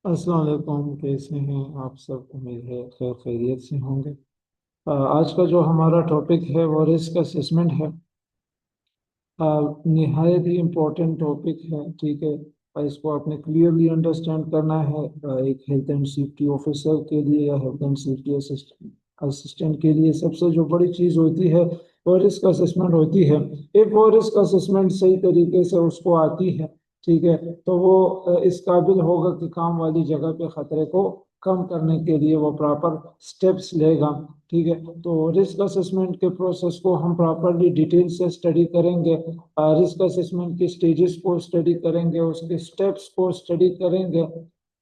अस्सलाम वालेकुम। कैसे हैं आप सब? उम्मीद है खैर खैरियत से होंगे। आज का जो हमारा टॉपिक है वो रिस्क असेसमेंट है। निहायत ही इम्पोर्टेंट टॉपिक है, ठीक है। इसको आपने क्लियरली अंडरस्टैंड करना है। एक हेल्थ एंड सेफ्टी ऑफिसर के लिए या हेल्थ एंड सेफ्टी असिस्टेंट के लिए सबसे जो बड़ी चीज़ होती है वो रिस्क असेसमेंट होती है। एक वो रिस्क असेसमेंट सही तरीके से उसको आती है, ठीक है, तो वो इस काबिल होगा कि काम वाली जगह पे खतरे को कम करने के लिए वो प्रॉपर स्टेप्स लेगा। ठीक है, तो रिस्क असेसमेंट के प्रोसेस को हम प्रॉपरली डिटेल से स्टडी करेंगे। रिस्क असेसमेंट के स्टेजेस को स्टडी करेंगे, उसके स्टेप्स को स्टडी करेंगे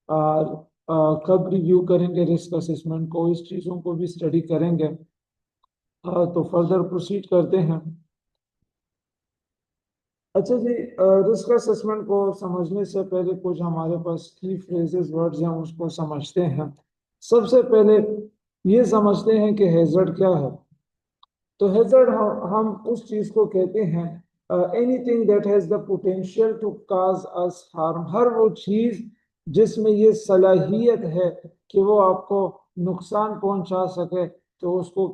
और कब रिव्यू करेंगे रिस्क असेसमेंट को, इस चीज़ों को भी स्टडी करेंगे। तो फर्दर प्रोसीड करते हैं। अच्छा जी, रिस्क असेसमेंट को समझने से पहले कुछ हमारे पास की फ्रेजेस वर्ड्स हैं, उसको समझते हैं। सबसे पहले ये समझते हैं कि हैजर्ड क्या है। तो हैजर्ड हम उस चीज को कहते हैं, anything that has the potential to cause us harm. हर वो चीज जिसमें ये सलाहियत है कि वो आपको नुकसान पहुंचा सके, तो उसको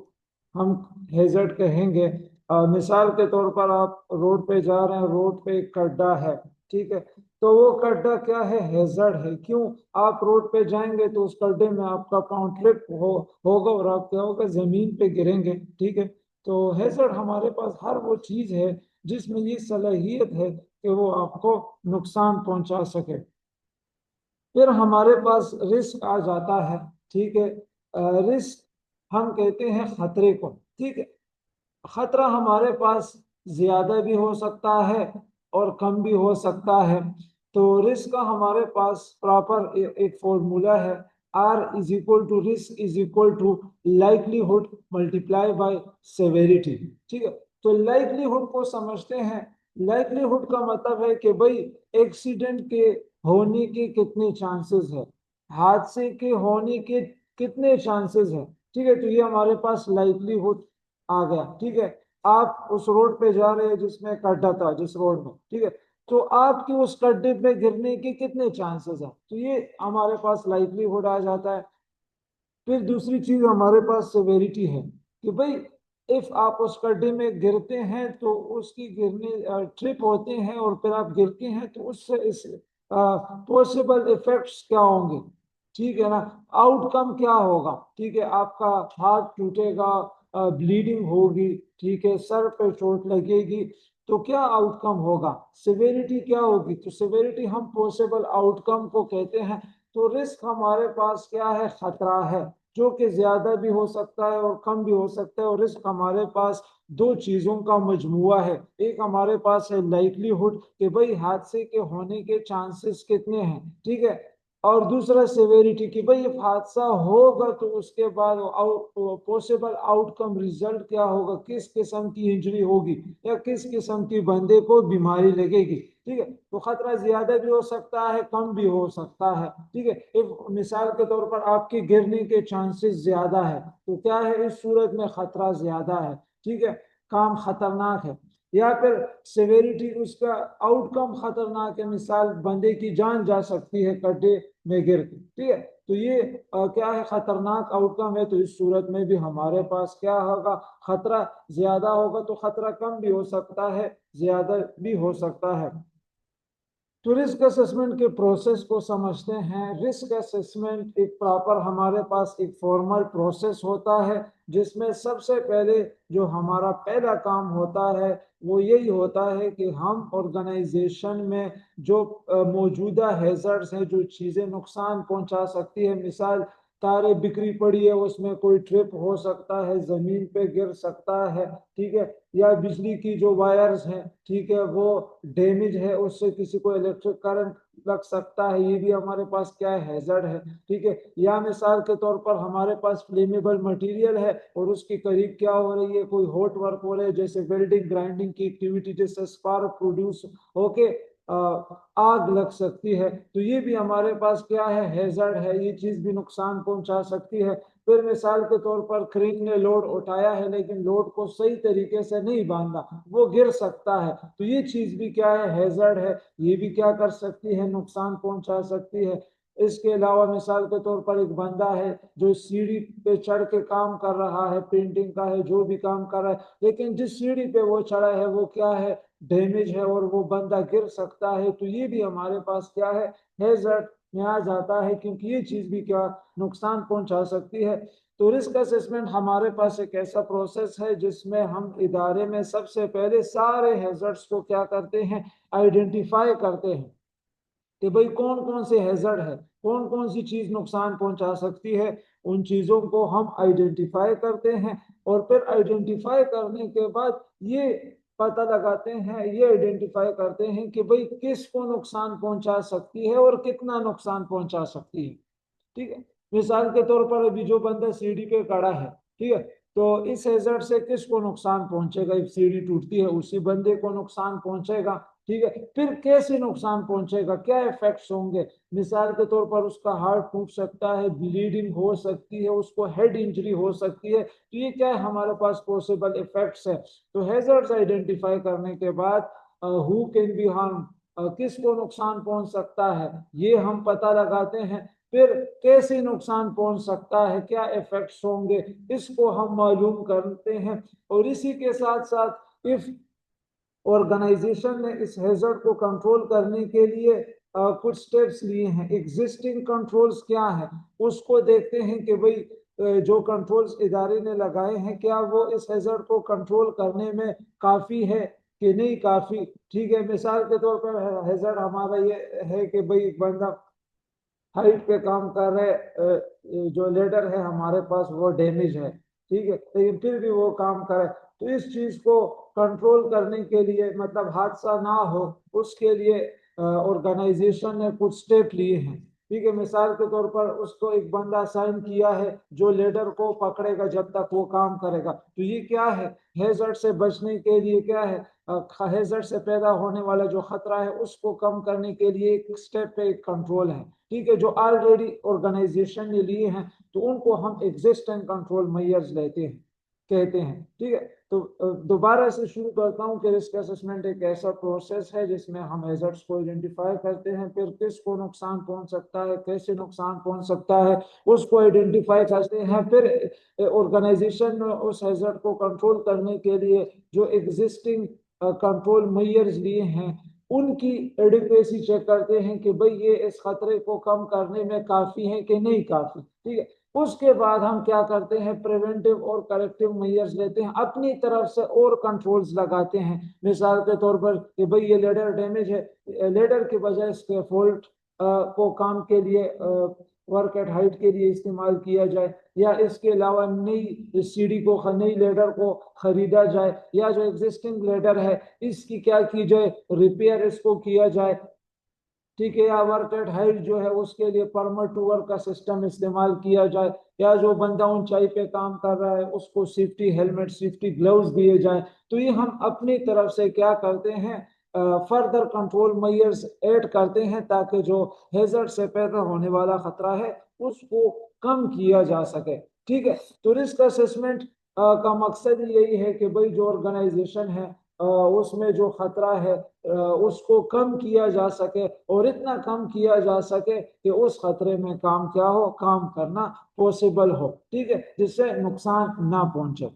हम हैजर्ड कहेंगे। मिसाल के तौर पर आप रोड पे जा रहे हैं, रोड पे एक गड्ढा है, ठीक है, तो वो गड्ढा क्या है? हैजर्ड है। क्यों? आप रोड पे जाएंगे तो उस गड्ढे में आपका पाँव स्लिप होगा और आप क्या होगा? जमीन पे गिरेंगे, ठीक है। तो हैजर्ड हमारे पास हर वो चीज है जिसमें ये सलाहियत है कि वो आपको नुकसान पहुंचा सके। फिर हमारे पास रिस्क आ जाता है, ठीक है। रिस्क हम कहते हैं खतरे को, ठीक है। खतरा हमारे पास ज्यादा भी हो सकता है और कम भी हो सकता है। तो रिस्क का हमारे पास प्रॉपर एक फॉर्मूला है। R is equal to risk is equal to likelihood multiply by severity, ठीक है। तो लाइकलीहुड को समझते हैं। लाइकलीहुड का मतलब है कि भाई एक्सीडेंट के होने के कितने चांसेस है, हादसे के होने के कितने चांसेस है, ठीक है। तो ये हमारे पास लाइकलीहुड आ गया, ठीक है। आप उस रोड पे जा रहे हैं जिसमें गड्ढा था, जिस रोड में, ठीक है, तो आपके उस गड्ढे पे गिरने के कितने चांसेस हैं, तो ये हमारे पास लाइवलीहुड आ जाता है। फिर दूसरी चीज हमारे पास सेवेरिटी है कि भाई इफ आप उस गड्ढे में गिरते हैं तो उसकी गिरने ट्रिप होते हैं और फिर आप गिरते हैं तो उससे इस पॉसिबल इफेक्ट्स क्या होंगे, ठीक है ना। आउटकम क्या होगा, ठीक है, आपका हाथ टूटेगा, ब्लीडिंग होगी, ठीक है, सर पे चोट लगेगी, तो क्या आउटकम होगा? सिवियरिटी क्या होगी? तो सिवियरिटी हम पॉसिबल आउटकम को कहते हैं। तो रिस्क हमारे पास क्या है? खतरा है, जो कि ज्यादा भी हो सकता है और कम भी हो सकता है। और रिस्क हमारे पास दो चीजों का मजमुआ है। एक हमारे पास है लाइकलीहुड कि भाई हादसे के होने के चांसेस कितने हैं, ठीक है, और दूसरा सेवेरिटी कि भाई हादसा होगा तो उसके बाद पॉसिबल आउटकम रिजल्ट क्या होगा, किस किस्म की इंजरी होगी या किस किस्म की बंदे को बीमारी लगेगी, ठीक है। तो खतरा ज्यादा भी हो सकता है, कम भी हो सकता है, ठीक है। एक मिसाल के तौर पर आपके गिरने के चांसेस ज्यादा है, तो क्या है? इस सूरत में खतरा ज्यादा है, ठीक है, काम खतरनाक है। या फिर सेवेरिटी, उसका आउटकम खतरनाक है, मिसाल बंदे की जान जा सकती है गड्ढे में गिर के, ठीक है। तो ये क्या है? खतरनाक आउटकम है। तो इस सूरत में भी हमारे पास क्या होगा? खतरा ज्यादा होगा, तो खतरा कम भी हो सकता है, ज्यादा भी हो सकता है। तो रिस्क असेसमेंट के प्रोसेस को समझते हैं। रिस्क असेसमेंट एक प्रॉपर हमारे पास एक फॉर्मल प्रोसेस होता है, जिसमें सबसे पहले जो हमारा पहला काम होता है वो यही होता है कि हम ऑर्गेनाइजेशन में जो मौजूदा हैजर्ड्स हैं, जो चीज़ें नुकसान पहुंचा सकती है, मिसाल तारे बिखरी पड़ी है, उसमें कोई ट्रिप हो सकता है, जमीन पे गिर सकता है, ठीक है, या बिजली की जो वायर्स हैं, ठीक है, वो डैमेज है, उससे किसी को इलेक्ट्रिक करंट लग सकता है, ये भी हमारे पास क्या है? हैजर्ड है, ठीक है। या मिसाल के तौर पर हमारे पास फ्लेमेबल मटेरियल है और उसके करीब क्या हो रही है? कोई हॉट वर्क हो रहा है, जैसे वेल्डिंग ग्राइंडिंग की एक्टिविटी, जैसे स्पार्क प्रोड्यूस होके आग लग सकती है, तो ये भी हमारे पास क्या है? हैजर्ड है, ये चीज भी नुकसान पहुंचा सकती है। फिर मिसाल के तौर पर क्रेन ने लोड उठाया है लेकिन लोड को सही तरीके से नहीं बांधा, वो गिर सकता है, तो ये चीज भी क्या है? हैजर्ड है, ये भी क्या कर सकती है? नुकसान पहुंचा सकती है। इसके अलावा मिसाल के तौर पर एक बंदा है जो सीढ़ी पे चढ़ के काम कर रहा है, पेंटिंग का है, जो भी काम कर रहा है, लेकिन जिस सीढ़ी पे वो चढ़ा है वो क्या है, डैमेज है और वो बंदा गिर सकता है, तो ये भी हमारे पास क्या है, हैजर्ड में आ जाता है, क्योंकि ये चीज भी क्या नुकसान पहुंचा सकती है। तो रिस्क असेसमेंट हमारे पास एक ऐसा प्रोसेस है जिसमें हम इदारे में सबसे पहले सारे हैजर्ड्स को क्या करते हैं, आइडेंटिफाई करते हैं कि भाई कौन कौन से हैजर्ड है, कौन कौन सी चीज नुकसान पहुंचा सकती है, उन चीजों को हम आइडेंटिफाई करते हैं। और फिर आइडेंटिफाई करने के बाद ये पता लगाते हैं, ये आइडेंटिफाई करते हैं कि भाई किसको नुकसान पहुंचा सकती है और कितना नुकसान पहुंचा सकती है। ठीक है, मिसाल के तौर पर अभी जो बंदा सीढ़ी पे खड़ा है, ठीक है, तो इस हैजर्ड से किसको नुकसान पहुंचेगा, if सीढ़ी टूटती है उसी बंदे को नुकसान पहुंचेगा। ठीक है, फिर कैसे नुकसान पहुंचेगा, क्या इफेक्ट्स होंगे, मिसाल के तौर पर उसका हार्ट टूट सकता है, ब्लीडिंग हो सकती है, उसको हेड इंजरी हो सकती है, तो ये क्या है हमारे पास पॉसिबल इफेक्ट्स है। तो हैजर्ड्स आइडेंटिफाई करने के बाद हु कैन बी हार्म, किसको नुकसान पहुंच सकता है, ये हम पता लगाते हैं। फिर कैसे नुकसान पहुंच सकता है, क्या इफेक्ट्स होंगे, इसको हम मालूम करते हैं। और इसी के साथ साथ इफ ऑर्गेनाइजेशन ने इस हैजर्ड को कंट्रोल करने के लिए कुछ स्टेप्स लिए हैं, एग्जिस्टिंग कंट्रोल्स क्या है, उसको देखते हैं कि भाई जो कंट्रोल्स इदारे ने लगाए हैं क्या वो इस हैजर्ड को कंट्रोल करने में काफी है कि नहीं काफी। ठीक है, मिसाल के तौर पर हैजर्ड हमारा ये है कि भाई एक बंदा हाइट पे काम कर रहे, जो लेडर है हमारे पास वो डैमेज है, ठीक है, लेकिन फिर भी वो काम करे, तो इस चीज को कंट्रोल करने के लिए, मतलब हादसा ना हो उसके लिए ऑर्गेनाइजेशन ने कुछ स्टेप लिए हैं। ठीक है, मिसाल के तौर पर उसको एक बंदा साइन किया है जो लेडर को पकड़ेगा जब तक वो काम करेगा, तो ये क्या है, हैजर्ड से बचने के लिए क्या है, हैजर्ड से पैदा होने वाला जो खतरा है उसको कम करने के लिए एक स्टेप पे एक कंट्रोल है। ठीक है, जो ऑलरेडी ऑर्गेनाइजेशन ने लिए हैं तो उनको हम एग्जिस्टिंग कंट्रोल मेजर्स लेते हैं, कहते हैं। ठीक है, तो दोबारा से शुरू करता हूँ कि रिस्क असेसमेंट एक ऐसा प्रोसेस है जिसमें हम हैजर्ड्स को आइडेंटिफाई करते हैं, फिर किसको नुकसान पहुंच सकता है, कैसे नुकसान पहुंच सकता है उसको आइडेंटिफाई करते हैं, फिर ऑर्गेनाइजेशन उस हैजर्ड को कंट्रोल करने के लिए जो एग्जिस्टिंग कंट्रोल मेजर्स लिए हैं उनकी एडिक्वेसी चेक करते हैं कि भाई ये इस खतरे को कम करने में काफी है कि नहीं काफी। ठीक है, उसके बाद हम क्या करते हैं, प्रिवेंटिव और करेक्टिव मेजर्स लेते हैं, अपनी तरफ से और कंट्रोल्स लगाते हैं। मिसाल के तौर पर कि भाई ये लेडर डैमेज है, लेडर के बजाय स्कैफोल्ड को काम के लिए, वर्क एट हाइट के लिए इस्तेमाल किया जाए, या इसके अलावा नई सीढ़ी को, नई लेडर को खरीदा जाए, या जो एग्जिस्टिंग लेडर है इसकी क्या की जाए, रिपेयर इसको किया जाए। ठीक है, या वर्क एट हाइट जो है उसके लिए परमिट टू वर्क का सिस्टम इस्तेमाल किया जाए, या जो बंदा ऊंचाई पे काम कर रहा है उसको सेफ्टी हेलमेट, सेफ्टी ग्लव्स दिए जाए। तो ये हम अपनी तरफ से क्या करते हैं, फर्दर कंट्रोल मेजर्स ऐड करते हैं ताकि जो हैजर्ड से पैदा होने वाला खतरा है उसको कम किया जा सके। ठीक है, तो रिस्क असेसमेंट का मकसद यही है कि भाई जो ऑर्गेनाइजेशन है उसमें जो खतरा है उसको कम किया जा सके, और इतना कम किया जा सके कि उस खतरे में काम क्या हो, काम करना पॉसिबल हो। ठीक है, जिससे नुकसान ना पहुंचे।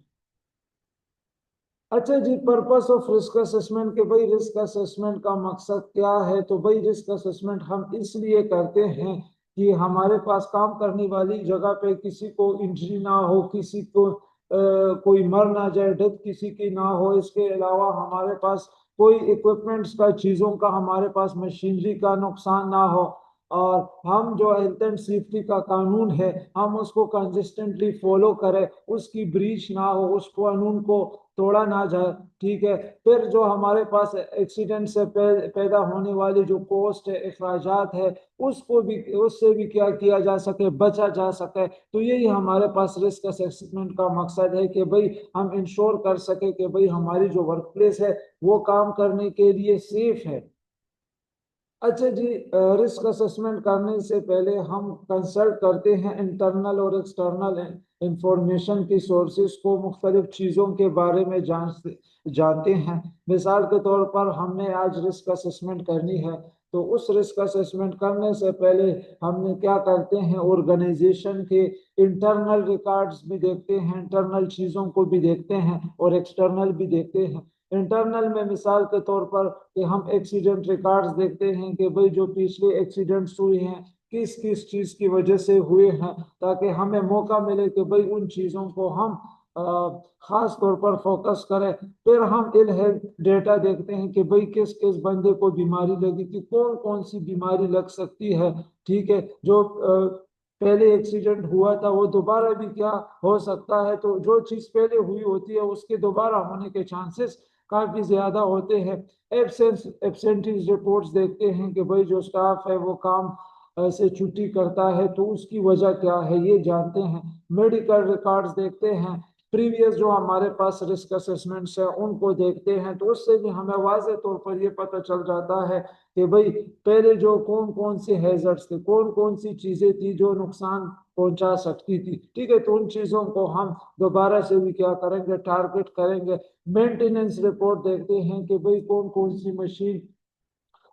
अच्छा जी, पर्पस ऑफ रिस्क असेसमेंट के भाई रिस्क असेसमेंट का मकसद क्या है, तो भाई रिस्क असेसमेंट हम इसलिए करते हैं कि हमारे पास काम करने वाली जगह पे किसी को इंजरी ना हो, किसी को कोई मर ना जाए, डेथ किसी की ना हो, इसके अलावा हमारे पास कोई इक्विपमेंट्स का, चीजों का, हमारे पास मशीनरी का नुकसान ना हो, और हम जो हेल्थ एंड सेफ्टी का कानून है हम उसको कंसिस्टेंटली फॉलो करें, उसकी ब्रीच ना हो, उस कानून को तोड़ा ना जाए। ठीक है, फिर जो हमारे पास एक्सीडेंट से पैदा होने वाली जो कॉस्ट है, अखराजात है, उसको भी, उससे भी क्या किया जा सके, बचा जा सके। तो यही हमारे पास रिस्क असेसमेंट का मकसद है कि भाई हम इंश्योर कर सके कि भाई हमारी जो वर्क प्लेस है वो काम करने के लिए सेफ है। अच्छा जी, रिस्क असेसमेंट करने से पहले हम कंसल्ट करते हैं इंटरनल और एक्सटर्नल इंफॉर्मेशन की सोर्सेज को, मुख्तलिफ चीज़ों के बारे में जानते हैं। मिसाल के तौर पर हमने आज रिस्क असेसमेंट करनी है तो उस रिस्क असेसमेंट करने से पहले हमने क्या करते हैं, ऑर्गेनाइजेशन के इंटरनल रिकॉर्ड्स भी देखते हैं, इंटरनल चीजों को भी देखते हैं और एक्सटर्नल भी देखते हैं। इंटरनल में मिसाल के तौर पर कि हम एक्सीडेंट रिकॉर्ड्स देखते हैं कि भाई जो पिछले एक्सीडेंट्स हुए हैं किस किस चीज की वजह से हुए हैं, ताकि हमें मौका मिले कि भाई उन चीजों को हम खास तौर पर फोकस करें। फिर हम इल हेल्थ डेटा देखते हैं कि भाई किस किस बंदे को बीमारी लगी थी, कौन कौन सी बीमारी लग सकती है। ठीक है, जो पहले एक्सीडेंट हुआ था वो दोबारा भी क्या हो सकता है, तो जो चीज पहले हुई होती है उसके दोबारा होने के चांसेस काफी ज्यादा होते हैं। एब्सेंटीज रिपोर्ट्स देखते हैं कि भाई जो स्टाफ है वो काम से छुट्टी करता है तो उसकी वजह क्या है, ये जानते हैं। मेडिकल रिकॉर्ड्स देखते हैं, प्रीवियस जो हमारे पास रिस्क असेसमेंट्स है उनको देखते हैं, तो उससे भी हमें वाज़ेह तौर पर ये पता चल जाता है कि भाई पहले जो कौन कौन से हैजर्ड्स थे, कौन कौन सी चीजें थी जो नुकसान पहुंचा सकती थी। ठीक है, तो उन चीजों को हम दोबारा से भी क्या करेंगे, टारगेट करेंगे। मेंटेनेंस रिपोर्ट देखते हैं कि भाई कौन कौन सी मशीन,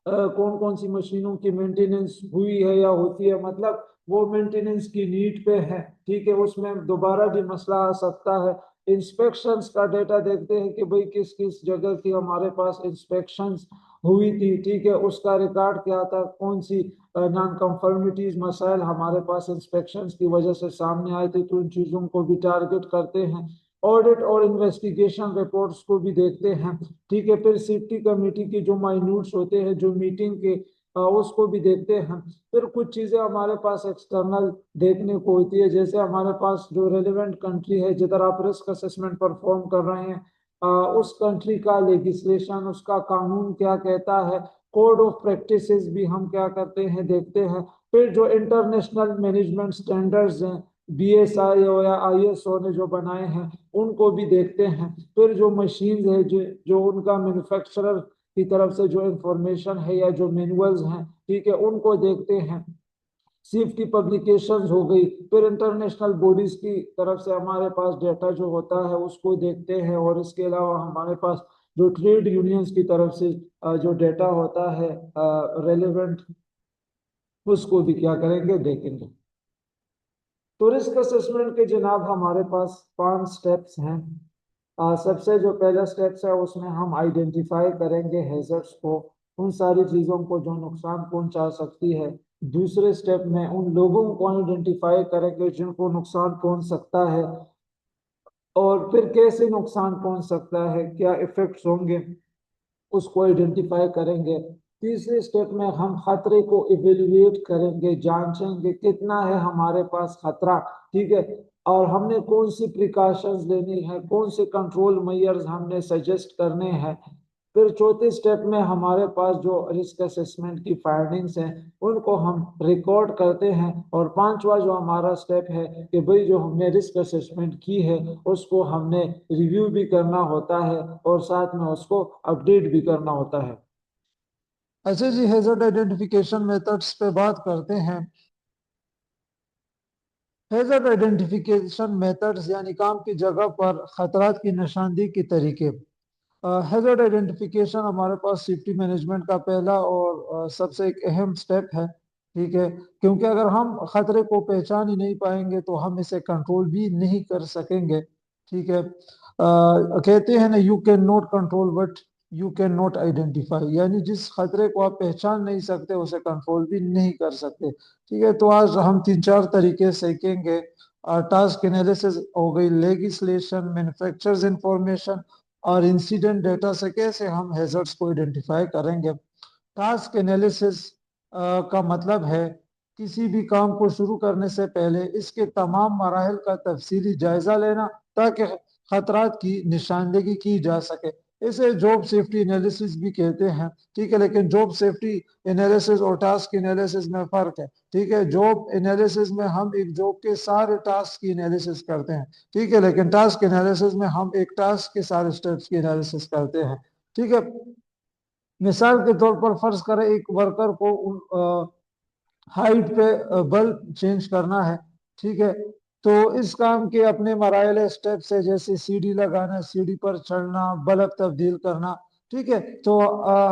कौन कौन सी मशीनों की मेंटेनेंस हुई है या होती है, मतलब वो मेंटेनेंस की नीड पे है। ठीक है, उसमें दोबारा भी मसला आ सकता है। इंस्पेक्शंस का डेटा देखते हैं कि भाई किस किस जगह की हमारे पास इंस्पेक्शंस हुई थी। ठीक है, उसका रिकॉर्ड क्या था, कौन सी नॉन कंफर्मिटीज मसाइल हमारे पास इंस्पेक्शंस की वजह से सामने आए थे, तो उन चीजों को भी टारगेट करते हैं। ऑडिट और इन्वेस्टिगेशन रिपोर्ट्स को भी देखते हैं। ठीक है, फिर सेफ्टी कमेटी की जो माइन्यूट्स होते हैं जो मीटिंग के, उसको भी देखते हैं। फिर कुछ चीजें हमारे पास एक्सटर्नल देखने को होती है, जैसे हमारे पास जो रेलिवेंट कंट्री है जिधर आप रिस्क असेसमेंट परफॉर्म कर रहे हैं, उस कंट्री का लेजिस्लेशन, उसका कानून क्या कहता है, कोड ऑफ प्रैक्टिसेस भी हम क्या करते हैं, देखते हैं। फिर जो इंटरनेशनल मैनेजमेंट स्टैंडर्ड्स हैं, बीएसआई या आईएसओ ने जो बनाए हैं, उनको भी देखते हैं। फिर जो मशीन है, जो उनका मैन्युफैक्चरर की तरफ से जो इंफॉर्मेशन है या जो मैनुअल्स हैं, ठीक है, उनको देखते हैं। सेफ्टी पब्लिकेशंस हो गई, फिर इंटरनेशनल बॉडीज की तरफ से हमारे पास डेटा जो होता है उसको देखते हैं, और इसके अलावा हमारे पास जो ट्रेड यूनियंस की तरफ से जो डेटा होता है रेलेवेंट, उसको भी क्या करेंगे, देखेंगे। तो रिस्क असेसमेंट के जनाब हमारे पास 5 स्टेप्स हैं। सबसे जो पहला स्टेप्स है उसमें हम आइडेंटिफाई करेंगे हैजर्ड्स को, उन सारी चीजों को जो नुकसान पहुंचा सकती है। दूसरे स्टेप में उन लोगों को आइडेंटिफाई करेंगे जिनको नुकसान पहुंच सकता है, और फिर कैसे नुकसान पहुंच सकता है, क्या इफेक्ट्स होंगे, उसको आइडेंटिफाई करेंगे। तीसरे स्टेप में हम खतरे को इवेल्युएट करेंगे, जांचेंगे कितना है हमारे पास खतरा। ठीक है, और हमने कौन सी प्रिकॉशंस लेनी है, कौन से कंट्रोल मेजर्स हमने सजेस्ट करने हैं। फिर चौथे स्टेप में हमारे पास जो रिस्क असेसमेंट की फाइंडिंग्स हैं उनको हम रिकॉर्ड करते हैं। और पांचवा जो हमारा स्टेप है कि भाई जो हमने रिस्क असेसमेंट की है उसको हमने रिव्यू भी करना होता है और साथ में उसको अपडेट भी करना होता है। अच्छा जी, हैजर्ड आइडेंटिफिकेशन मेथड्स पे बात करते हैं। हैजर्ड आइडेंटिफिकेशन मेथड्स यानी काम की जगह पर खतरात की निशानदेही के तरीके। हैजर्ड आइडेंटिफिकेशन हमारे पास सेफ्टी मैनेजमेंट का पहला और सबसे एक अहम स्टेप है। ठीक है, क्योंकि अगर हम खतरे को पहचान ही नहीं पाएंगे तो हम इसे कंट्रोल भी नहीं कर सकेंगे। ठीक है, कहते हैं ना, you can not control but you can not identify, यानी जिस खतरे को आप पहचान नहीं सकते उसे कंट्रोल भी नहीं कर सकते। ठीक है, तो आज हम 3-4 तरीके सीखेंगे। टास्क एनालिसिस हो गई, लेगिस्लेशन, मैन्युफैक्चरर्स इंफॉर्मेशन और इंसिडेंट डेटा से कैसे हम हैजर्ड्स को आइडेंटिफाई करेंगे। टास्क एनालिसिस का मतलब है किसी भी काम को शुरू करने से पहले इसके तमाम मराहल का तफसीली जायजा लेना, ताकि खतरात की निशानदेही की जा सके। इसे जॉब सेफ्टी एनालिसिस भी कहते हैं। ठीक है, लेकिन जॉब सेफ्टी एनालिसिस और टास्क एनालिसिस में फर्क है। ठीक है, जॉब एनालिसिस में हम एक जॉब के सारे टास्क की एनालिसिस करते हैं। ठीक है, लेकिन टास्क एनालिसिस में हम एक टास्क के सारे स्टेप्स की एनालिसिस करते हैं। ठीक है, मिसाल के तौर पर फर्ज करें एक वर्कर को हाइट पे बल्ब चेंज करना है। ठीक है, तो इस काम के अपने मराइल स्टेप्स है, जैसे सीढ़ी लगाना, सीढ़ी पर चढ़ना, बल्ब तब्दील करना। ठीक है। तो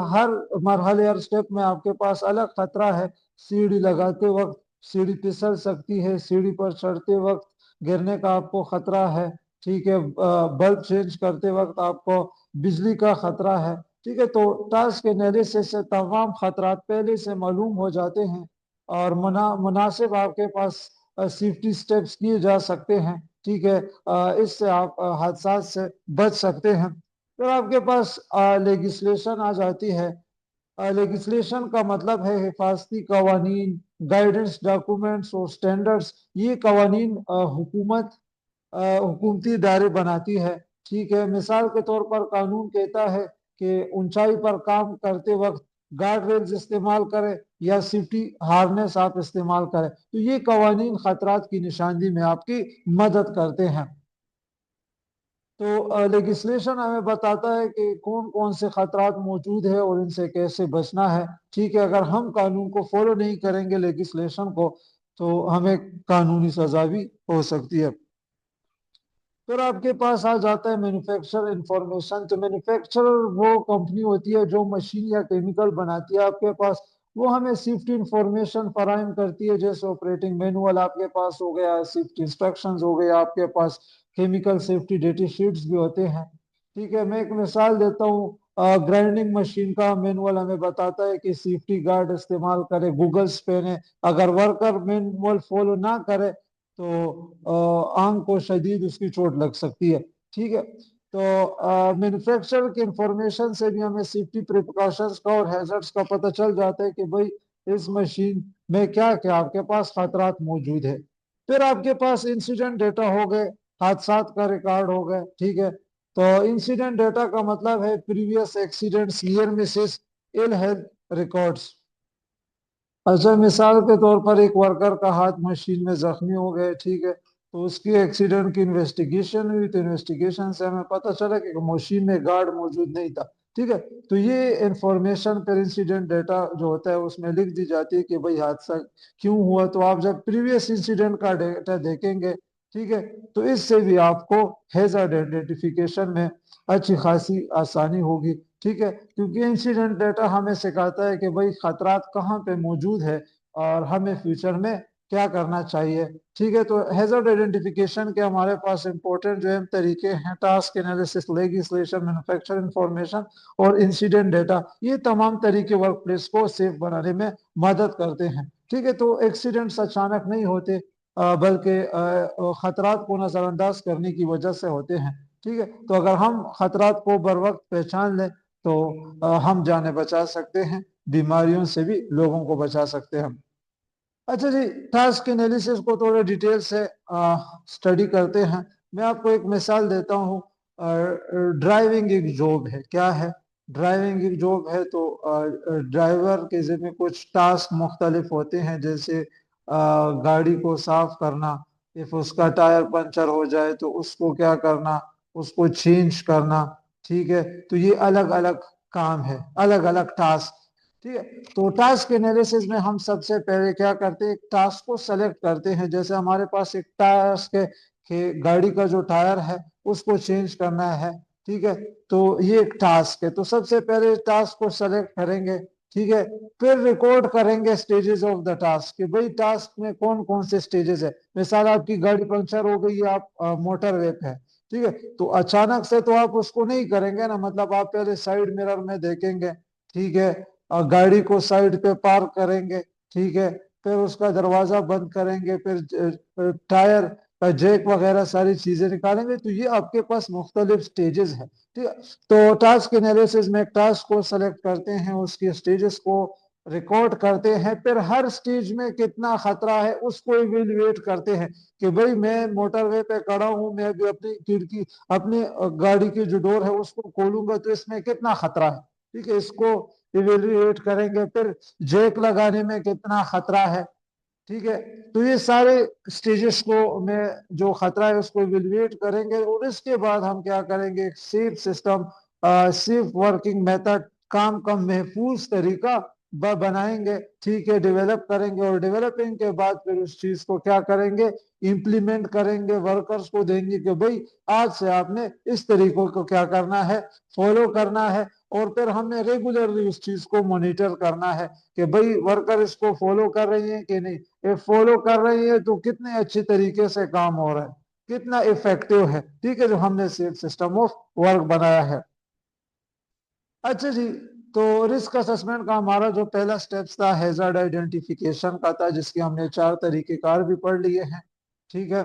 हर मरहले, हर स्टेप में आपके पास अलग खतरा है। सीढ़ी लगाते वक्त सीढ़ी फिसल सकती है, सीढ़ी पर चढ़ते वक्त गिरने का आपको खतरा है। ठीक है। बल्ब चेंज करते वक्त आपको बिजली का खतरा है। ठीक है। तो टास्क एनालिसिस से तमाम खतरात पहले से मालूम हो जाते हैं और मुनासिब आपके पास सेफ्टी स्टेप्स किए जा सकते हैं। ठीक है। इससे आप हादसा से बच सकते हैं। फिर आपके पास लेगिस्लेशन आ जाती है। लेगिस्लेशन का मतलब है हिफाजती कवानीन, गाइडेंस डॉक्यूमेंट्स और स्टैंडर्ड्स। ये कवानीन हुकूमती इदारे बनाती है। ठीक है। मिसाल के तौर पर कानून कहता है कि ऊंचाई पर काम करते वक्त गार्ड रेल्स इस्तेमाल करें या सेफ्टी हार्नेस आप इस्तेमाल करें। तो ये कवानीन खतरात की निशानदी में आपकी मदद करते हैं। तो लेगिस्लेशन हमें बताता है कि कौन कौन से खतरात मौजूद है और इनसे कैसे बचना है। ठीक है। अगर हम कानून को फॉलो नहीं करेंगे, लेगिस्लेशन को, तो हमें कानूनी सजा भी हो सकती है। फिर आपके पास आ जाता है मैन्युफैक्चर इंफॉर्मेशन। तो मैन्युफैक्चर वो कंपनी होती है जो मशीन या केमिकल बनाती है आपके पास। वो हमें सेफ्टी इंफॉर्मेशन फराहम करती है, जैसे ऑपरेटिंग मैनुअल आपके पास हो गया, सेफ्टी इंस्ट्रक्शंस हो गए आपके पास, केमिकल सेफ्टी डेटा शीट्स भी होते हैं। ठीक है। मैं एक मिसाल देता हूँ। ग्राइंडिंग मशीन का मैनुअल हमें बताता है कि सेफ्टी गार्ड इस्तेमाल करें, गूगल्स पहने। अगर वर्कर मैनुअल फॉलो ना करे तो आंख को शदीद उसकी चोट लग सकती है। ठीक है। तो मैन्युफैक्चरर की इंफॉर्मेशन से भी हमें सेफ्टी प्रिकॉशंस का और हैजर्ड्स का पता चल जाता है कि भाई इस मशीन में क्या क्या आपके पास खतरात मौजूद है। फिर आपके पास इंसिडेंट डेटा हो गए, हादसात का रिकॉर्ड हो गए। ठीक है। तो इंसिडेंट डेटा का मतलब है previous accidents, near misses, ill health records. अच्छा, मिसाल के तौर पर एक वर्कर का हाथ मशीन में जख्मी हो गए। ठीक है। तो उसकी एक्सीडेंट की इन्वेस्टिगेशन हुई, तो इन्वेस्टिगेशन से हमें पता चला कि मशीन में गार्ड मौजूद नहीं था। ठीक है। तो ये इंफॉर्मेशन पर इंसिडेंट डेटा जो होता है उसमें लिख दी जाती है कि भाई हादसा क्यों हुआ। तो आप जब प्रीवियस इंसिडेंट का डेटा देखेंगे, ठीक है, तो इससे भी आपको हैजर्ड आइडेंटिफिकेशन में अच्छी खासी आसानी होगी। ठीक है। क्योंकि इंसिडेंट डाटा हमें सिखाता है कि भाई खतरात कहाँ पे मौजूद है और हमें फ्यूचर में क्या करना चाहिए। ठीक है। तो हैजर्ड आइडेंटिफिकेशन के हमारे पास इंपॉर्टेंट जो है तरीके हैं, task analysis, legislation, manufacture information और इंसिडेंट डाटा। ये तमाम तरीके वर्क प्लेस को सेफ बनाने में मदद करते हैं। ठीक है। तो एक्सीडेंट्स अचानक नहीं होते, बल्कि खतरात को नजरअंदाज करने की वजह से होते हैं। ठीक है। तो अगर हम खतरात को बर वक्त पहचान लें तो हम जाने बचा सकते हैं, बीमारियों से भी लोगों को बचा सकते हैं। अच्छा जी, टास्क एनालिसिस को थोड़े डिटेल से स्टडी करते हैं। मैं आपको एक मिसाल देता हूँ। ड्राइविंग एक जॉब है। क्या है? ड्राइविंग एक जॉब है। तो ड्राइवर के जिम्मे कुछ टास्क मुख्तलिफ होते हैं, जैसे गाड़ी को साफ करना, इफ उसका टायर पंचर हो जाए तो उसको क्या करना, उसको चेंज करना। ठीक है। तो ये अलग अलग काम है, अलग अलग टास्क। ठीक है। तो टास्क एनालिसिस में हम सबसे पहले क्या करते हैं, एक टास्क को सेलेक्ट करते हैं। जैसे हमारे पास एक टास्क है कि गाड़ी का जो टायर है उसको चेंज करना है। ठीक है। तो ये एक टास्क है। तो सबसे पहले टास्क को सेलेक्ट करेंगे। ठीक है। फिर रिकॉर्ड करेंगे स्टेजेस ऑफ द टास्क, कि भाई टास्क में कौन कौन से स्टेजेस है। मिसाल, आपकी गाड़ी पंक्चर हो गई, आप मोटर वे पे है। ठीक है। तो अचानक से तो आप उसको नहीं करेंगे ना, मतलब आप पहले साइड मिरर में देखेंगे। ठीक है। और गाड़ी को साइड पे पार्क करेंगे। ठीक है। फिर उसका दरवाजा बंद करेंगे, फिर टायर का जैक वगैरह सारी चीजें निकालेंगे। तो ये आपके पास मुख्तलिफ स्टेजेस है। ठीक है। तो टास्क एनालिसिस में टास्क को सेलेक्ट करते हैं, उसके स्टेजेस को रिकॉर्ड करते हैं, फिर हर स्टेज में कितना खतरा है उसको इवेल्युएट करते हैं कि भाई मैं मोटरवे पे खड़ा हूं, मैं अभी अपनी खिड़की, अपनी गाड़ी की जो डोर है उसको खोलूंगा तो इसमें कितना खतरा है। ठीक है। इसको इवेल्युएट करेंगे। फिर जैक लगाने में कितना खतरा है। ठीक है। तो ये सारे स्टेजेस को में जो खतरा है उसको इवेल्युएट करेंगे और इसके बाद हम क्या करेंगे, एक safe system, safe working method, काम का महफूज तरीका बनाएंगे। ठीक है। डेवलप करेंगे और डेवलपिंग के बाद फिर उस चीज को क्या करेंगे, इम्प्लीमेंट करेंगे, वर्कर्स को देंगे कि भाई आज से आपने इस तरीकों को क्या करना है, फॉलो करना है। और फिर हमें रेगुलरली उस चीज को मॉनिटर करना है कि भाई वर्कर इसको फॉलो कर रही है कि नहीं। ये फॉलो कर रही है तो कितने अच्छे तरीके से काम हो रहा है, कितना इफेक्टिव है, ठीक है, जो हमने सिस्टम ऑफ वर्क बनाया है। अच्छा जी, तो रिस्क असेसमेंट का हमारा जो पहला स्टेप्स था हैजार्ड आइडेंटिफिकेशन का था, जिसके हमने 4 तरीकेकार भी पढ़ लिए हैं, ठीक है।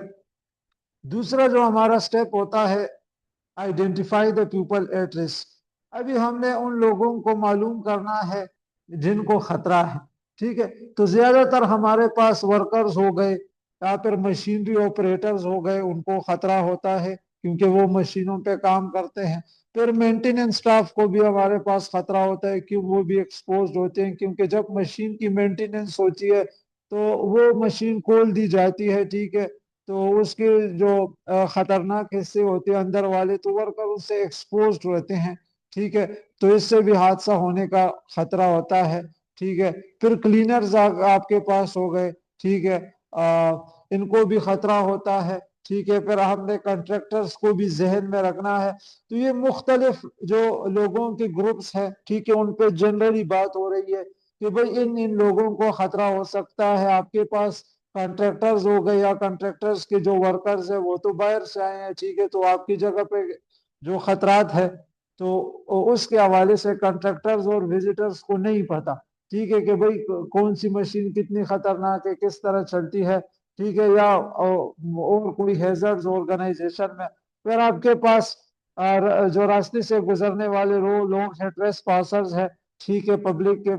दूसरा जो हमारा स्टेप होता है identify the people at risk. अभी हमने उन लोगों को मालूम करना है जिनको खतरा है, ठीक है। तो ज्यादातर हमारे पास वर्कर्स हो गए या फिर मशीनरी ऑपरेटर्स हो गए, उनको खतरा होता है क्योंकि वो मशीनों पे काम करते हैं। फिर मेंटेनेंस स्टाफ को भी हमारे पास खतरा होता है कि वो भी एक्सपोज होते हैं, क्योंकि जब मशीन की मेंटेनेंस होती है तो वो मशीन खोल दी जाती है, ठीक है। तो उसके जो खतरनाक हिस्से होते हैं अंदर वाले, तो वर्कर उससे एक्सपोज रहते हैं, ठीक है। तो इससे भी हादसा होने का खतरा होता है, ठीक है। फिर क्लीनर्स आपके पास हो गए, ठीक है, इनको भी खतरा होता है, ठीक है। फिर हमने कंट्रैक्टर्स को भी जहन में रखना है। तो ये मुख्तलिफ जो लोगों के ग्रुप्स हैं, ठीक है, उन पे जनरली बात हो रही है कि भाई इन इन लोगों को खतरा हो सकता है। आपके पास कॉन्ट्रैक्टर्स हो गए या कॉन्ट्रैक्टर्स के जो वर्कर्स है वो तो बाहर से आए हैं, ठीक है, तो आपकी जगह पे जो खतरात है तो उसके हवाले से कॉन्ट्रैक्टर्स और विजिटर्स को नहीं पता, ठीक है, कि भाई कौन सी मशीन कितनी खतरनाक है, किस तरह चलती है, ठीक है, या और कोई हैजर्ड्स ऑर्गेनाइजेशन में। फिर आपके पास जो रास्ते से गुजरने वाले लोग हैं, ट्रेस पासर्स है, ठीक है, पब्लिक के,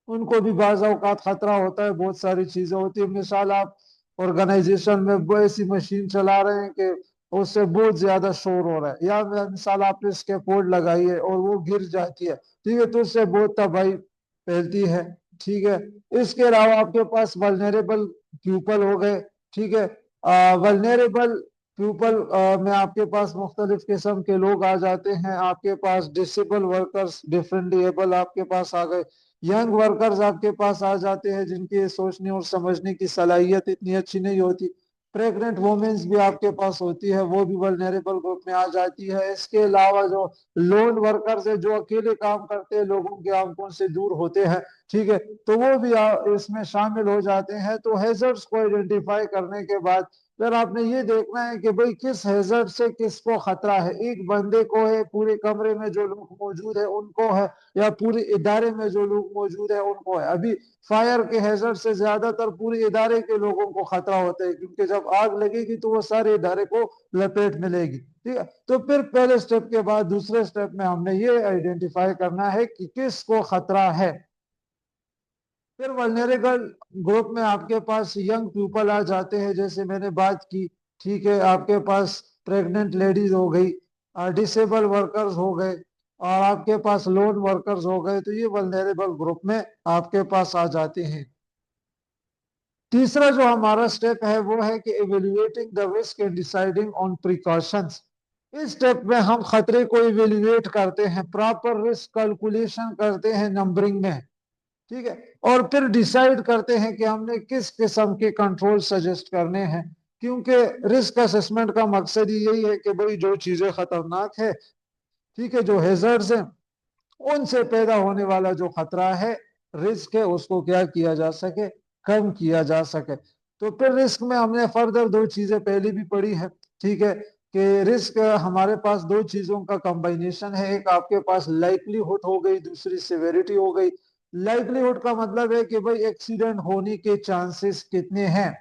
उनको भी बाज़ औक़ात खतरा होता है। बहुत सारी चीजें होती है, मिसाल आप ऑर्गेनाइजेशन में वो ऐसी मशीन चला रहे हैं कि उससे बहुत ज्यादा शोर हो रहा है, या मिसाल आपने स्कैफोल्ड लगाई है और वो गिर जाती है, ठीक है, तो उससे बहुत तबाही फैलती है, ठीक है। इसके अलावा आपके पास वल्नरेबल पीपल हो गए, ठीक है। वल्नरेबल पीपल में आपके पास मुख्तलिफ किस्म के लोग आ जाते हैं। आपके पास डिसेबल वर्कर्स, डिफरेंटली एबल आपके पास आ गए। यंग वर्कर्स आपके पास आ जाते हैं जिनकी सोचने और समझने की सलाहियत इतनी अच्छी नहीं होती। प्रेग्नेंट वुमेन्स भी आपके पास होती है, वो भी वल्नरेबल ग्रुप में आ जाती है। इसके अलावा जो लोन वर्कर्स है, जो अकेले काम करते हैं, लोगों के आंखों से दूर होते हैं, ठीक है, तो वो भी इसमें शामिल हो जाते हैं। तो हैजर्ड्स को आइडेंटिफाई करने के बाद फिर आपने ये देखना है कि भाई किस हैजर्ड से किसको खतरा है। एक बंदे को है, पूरे कमरे में जो लोग मौजूद है उनको है, या पूरे इदारे में जो लोग मौजूद है उनको है। अभी फायर के हैजर्ड से ज्यादातर पूरे इदारे के लोगों को खतरा होता है, क्योंकि जब आग लगेगी तो वो सारे इदारे को लपेट मिलेगी, ठीक है। तो फिर पहले स्टेप के बाद दूसरे स्टेप में हमने ये आइडेंटिफाई करना है कि किसको खतरा है। फिर वल्नरेबल ग्रुप में आपके पास यंग पीपल आ जाते हैं, जैसे मैंने बात की, ठीक है। आपके पास प्रेग्नेंट लेडीज हो गई, डिसेबल वर्कर्स हो गए, और आपके पास लोन वर्कर्स हो गए, तो ये वल्नरेबल ग्रुप में आपके पास आ जाते हैं। तीसरा जो हमारा स्टेप है वो है कि evaluating the risk and deciding on precautions. इस स्टेप में हम खतरे को इवेल्युएट करते हैं, प्रॉपर रिस्क कैलकुलेशन करते हैं नंबरिंग में, ठीक है, और फिर डिसाइड करते हैं कि हमने किस किस्म के कंट्रोल सजेस्ट करने हैं। क्योंकि रिस्क असेसमेंट का मकसद ही यही है कि भाई जो चीजें खतरनाक है, ठीक है, जो हेजर्ड्स हैं, उनसे पैदा होने वाला जो खतरा है, रिस्क है, उसको क्या किया जा सके, कम किया जा सके। तो फिर रिस्क में हमने फर्दर 2 चीजें पहले भी पढ़ी है, ठीक है, कि रिस्क हमारे पास 2 चीजों का कॉम्बिनेशन है। एक आपके पास लाइवलीहुड हो गई, दूसरी सिवेरिटी हो गई। लाइवलीहुड का मतलब है कि भाई एक्सीडेंट होने के चांसेस कितने हैं,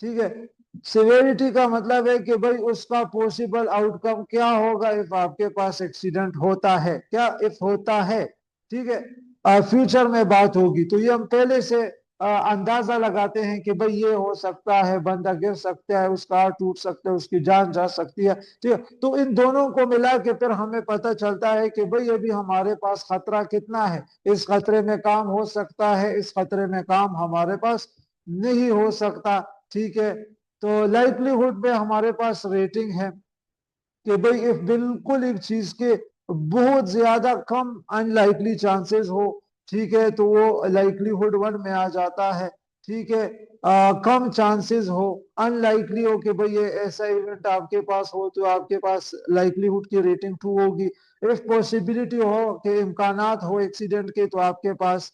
ठीक है। सिवेरिटी का मतलब है कि भाई उसका पॉसिबल आउटकम क्या होगा इफ आपके पास एक्सीडेंट होता है, क्या इफ होता है, ठीक है, फ्यूचर में बात होगी। तो ये हम पहले से अंदाजा लगाते हैं कि भाई ये हो सकता है, बंदा गिर सकता है, उसका हाथ टूट सकता है, उसकी जान जा सकती है, ठीक है। तो इन दोनों को मिला के फिर हमें पता चलता है कि भाई अभी हमारे पास खतरा कितना है, इस खतरे में काम हो सकता है, इस खतरे में काम हमारे पास नहीं हो सकता, ठीक है। तो लाइवलीहुड में हमारे पास रेटिंग है कि भाई इफ बिल्कुल एक चीज के बहुत ज्यादा कम अनलाइकली चांसेस हो, ठीक है, तो वो लाइवलीहुड 1 में आ जाता है। ठीक है, कम चांसेस हो, अनलाइकली हो कि भाई ये ऐसा इवेंट आपके पास हो, तो आपके पास लाइकलीहुड की रेटिंग 2 होगी। इफ पॉसिबिलिटी हो कि इम्कानात हो एक्सीडेंट के, तो आपके पास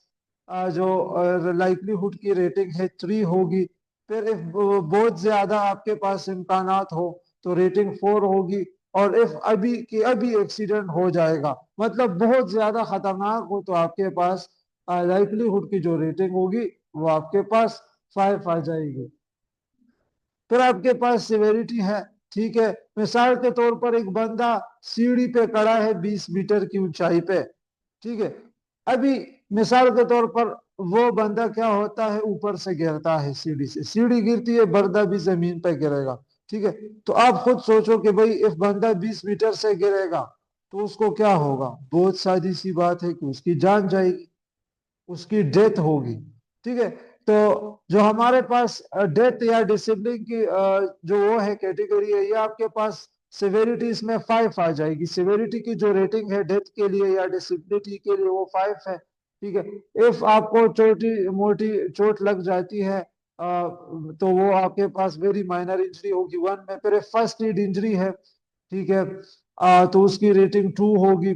जो लाइकलीहुड की रेटिंग है 3 होगी। फिर इफ बहुत ज्यादा आपके पास इम्कानात हो तो रेटिंग 4 होगी। और इफ अभी कि अभी एक्सीडेंट हो जाएगा, मतलब बहुत ज्यादा खतरनाक हो, तो आपके पास लाइकलीहुड की जो रेटिंग होगी वो आपके पास 5 आ जाएगी। फिर आपके पास सिवेरिटी है। ठीक है, मिसाल के तौर पर एक बंदा सीढ़ी पे खड़ा है 20 मीटर की ऊंचाई पे। ठीक है, अभी मिसाल के तौर पर वो बंदा क्या होता है, ऊपर से गिरता है सीढ़ी से, सीढ़ी गिरती है, बंदा भी जमीन पे गिरेगा। ठीक है, तो आप खुद सोचो कि भाई इस बंदा 20 मीटर से गिरेगा तो उसको क्या होगा। बहुत सादी सी बात है कि उसकी जान जाएगी, उसकी डेथ होगी। ठीक है, तो जो हमारे पास डेथ या डिसेबलिंग की जो वो है कैटेगरी है, ये आपके पास सिवेरिटी इसमें 5 आ जाएगी। सिवेरिटी की जो रेटिंग है डेथ के लिए या डिसेबिलिटी के लिए वो 5 है। ठीक है, इफ आपको छोटी मोटी चोट लग जाती है तो वो आपके पास वेरी माइनर इंजरी होगी 1 में। फिर फर्स्ट एड इंजरी है, ठीक है, तो उसकी रेटिंग 2 होगी।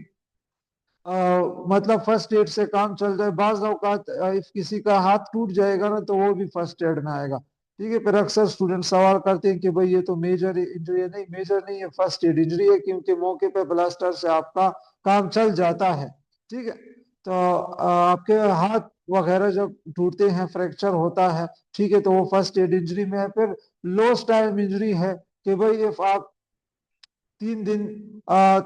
मतलब फर्स्ट एड से काम चल जाए। बाज औकात इफ किसी का हाथ टूट जाएगा ना, तो वो भी फर्स्ट एड में आएगा। ठीक है, फिर अक्सर स्टूडेंट सवाल करते हैं कि भाई ये तो मेजर इंजरी है। नहीं, मेजर नहीं है, फर्स्ट एड इंजरी है, क्योंकि मौके पे प्लास्टर से आपका काम चल जाता है। ठीक है, तो आपके हाथ वगैरह जब टूटते हैं, फ्रैक्चर होता है, ठीक है, तो वो फर्स्ट एड इंजरी में है। फिर लॉस्ट टाइम इंजरी है कि भाई इफ आप 3 दिन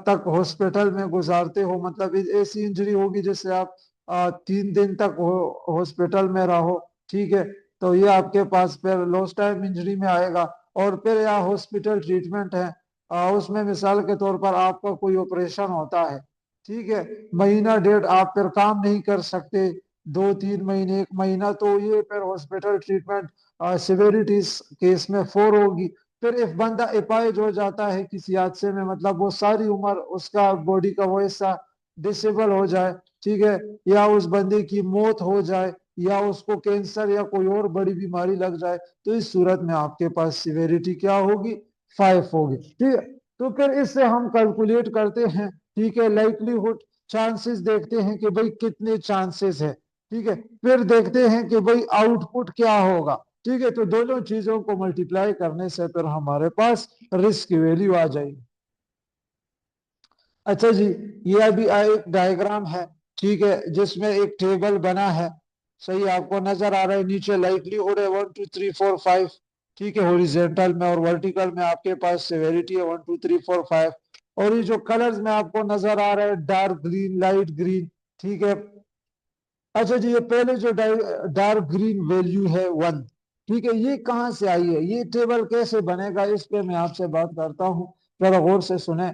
तक हॉस्पिटल में गुजारते हो, मतलब ऐसी इंजरी होगी जिससे आप 3 दिन तक हॉस्पिटल में रहो। ठीक है, तो ये आपके पास फिर लॉस्ट टाइम इंजरी में आएगा। और फिर यहाँ हॉस्पिटल ट्रीटमेंट है, उसमें मिसाल के तौर पर आपका कोई ऑपरेशन होता है। ठीक है, महीना डेढ़ आप फिर काम नहीं कर सकते, 2-3 महीने 1 महीना, तो ये फिर हॉस्पिटल ट्रीटमेंट सिवेरिटी केस में 4 होगी। फिर इफ बंदा अपाइज हो जाता है किसी हादसे में, मतलब वो सारी उम्र उसका बॉडी का वो हिस्सा डिसेबल हो जाए, ठीक है, या उस बंदे की मौत हो जाए, या उसको कैंसर या कोई और बड़ी बीमारी लग जाए, तो इस सूरत में आपके पास सिवेरिटी क्या होगी, 5 होगी। ठीक है, तो फिर इससे हम कैलकुलेट करते हैं। ठीक है, लाइकलीहुड चांसेस देखते हैं कि भाई कितने चांसेस है। ठीक है, फिर देखते हैं कि भाई आउटपुट क्या होगा। ठीक है, तो दोनों चीजों को मल्टीप्लाई करने से फिर हमारे पास रिस्क की वैल्यू आ जाएगी। अच्छा जी, ये अभी एक डायग्राम है, ठीक है, जिसमें एक टेबल बना है। सही आपको नजर आ रहा है, नीचे लाइकलीहुड है 1 2 3 4 5। ठीक है, हॉरिजेंटल में और वर्टिकल में आपके पास सेवेरिटी है 1 2 3 4 5। और ये जो कलर्स में आपको नजर आ रहा है, डार्क ग्रीन, लाइट ग्रीन। ठीक है, अच्छा जी, ये पहले जो डार्क ग्रीन वैल्यू है 1, ठीक है, ये कहाँ से आई है, ये टेबल कैसे बनेगा, इस पे मैं आपसे बात करता हूँ, जरा गौर से सुने।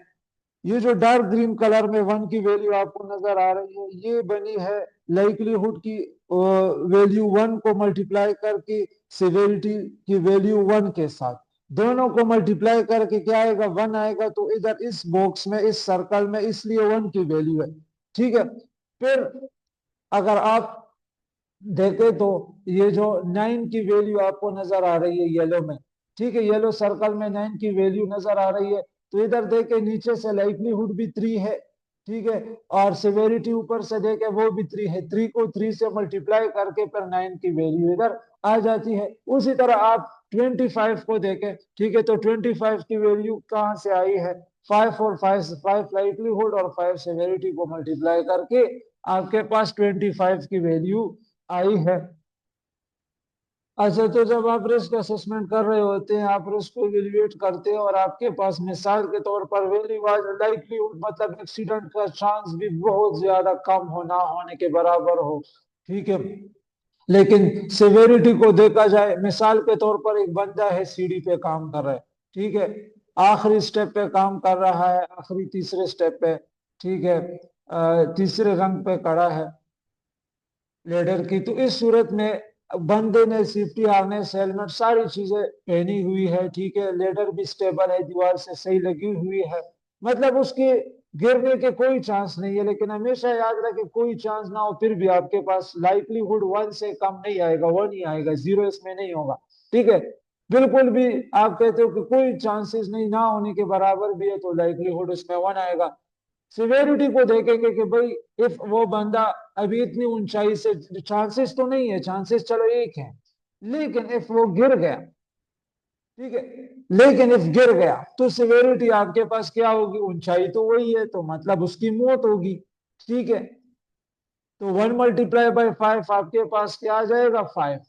ये जो डार्क ग्रीन कलर में 1 की वैल्यू आपको नजर आ रही है, ये बनी है लाइकलीहुड की वैल्यू 1 को मल्टीप्लाई करके सिवियरिटी की वैल्यू 1 के साथ। दोनों को मल्टीप्लाई करके क्या आएगा, 1 आएगा। तो इधर इस बॉक्स में, इस सर्कल में, इसलिए 1 की वैल्यू है। ठीक है, फिर अगर आप देखे तो ये जो 9 की वैल्यू आपको नजर आ रही है येलो में, ठीक है, येलो सर्कल में 9 की वैल्यू नजर आ रही है। तो इधर देखे नीचे से लाइकलीहुड भी 3 है। ठीक है, और सिवेरिटी ऊपर से देखे वो भी 3 है। 3 को 3 से मल्टीप्लाई करके फिर 9 की वैल्यू इधर आ जाती है। उसी तरह आप 25 को देखें, ठीक है, तो 25 की वैल्यू कहाँ से आई है, 5 और 5 लाइकलीहुड और 5 सिवेरिटी को मल्टीप्लाई करके आपके पास 25 की वैल्यू आई है। अच्छा, तो जब आप रिस्क असेसमेंट कर रहे होते हैं, आप रिस्क को इवेल्युएट करते हैं, और आपके पास मिसाल के तौर पर वेरी लाइकलीहुड, मतलब एक्सीडेंट का चांस भी बहुत ज्यादा कम हो, ना होने के बराबर हो। ठीक है, लेकिन सिवेरिटी को देखा जाए, मिसाल के तौर पर एक बंदा है सीढ़ी पे काम कर रहा है। ठीक है, आखिरी स्टेप पे काम कर रहा है, आखिरी तीसरे स्टेप पे। ठीक है, तीसरे रंग पे खड़ा है लेडर की। तो इस सूरत में बंदे ने सेफ्टी हार्नेस, हेलमेट, सारी चीजें पहनी हुई है। ठीक है, लेडर भी स्टेबल है, दीवार से सही लगी हुई है, मतलब उसकी गिरने के कोई चांस नहीं है, लेकिन हमेशा याद रखें कोई चांस ना हो फिर भी आपके पास लाइवलीहुड वन से कम नहीं आएगा, वन ही आएगा, जीरो इसमें नहीं होगा। ठीक है, बिल्कुल भी आप कहते हो कि कोई चांसेस नहीं ना होने के बराबर भी है, तो लाइवलीहुड उसमें वन आएगा। सिवेरिटी को देखेंगे कि भाई इफ वो बंदा अभी इतनी ऊंचाई से, चांसेस तो नहीं है, चांसेस चलो एक है, लेकिन इफ वो गिर गया, ठीक है, लेकिन इफ गिर गया तो सिवेरिटी आपके पास क्या होगी, ऊंचाई तो वही है, तो मतलब उसकी मौत होगी। ठीक है, तो 1 × 5 आपके पास क्या आ जाएगा, 5।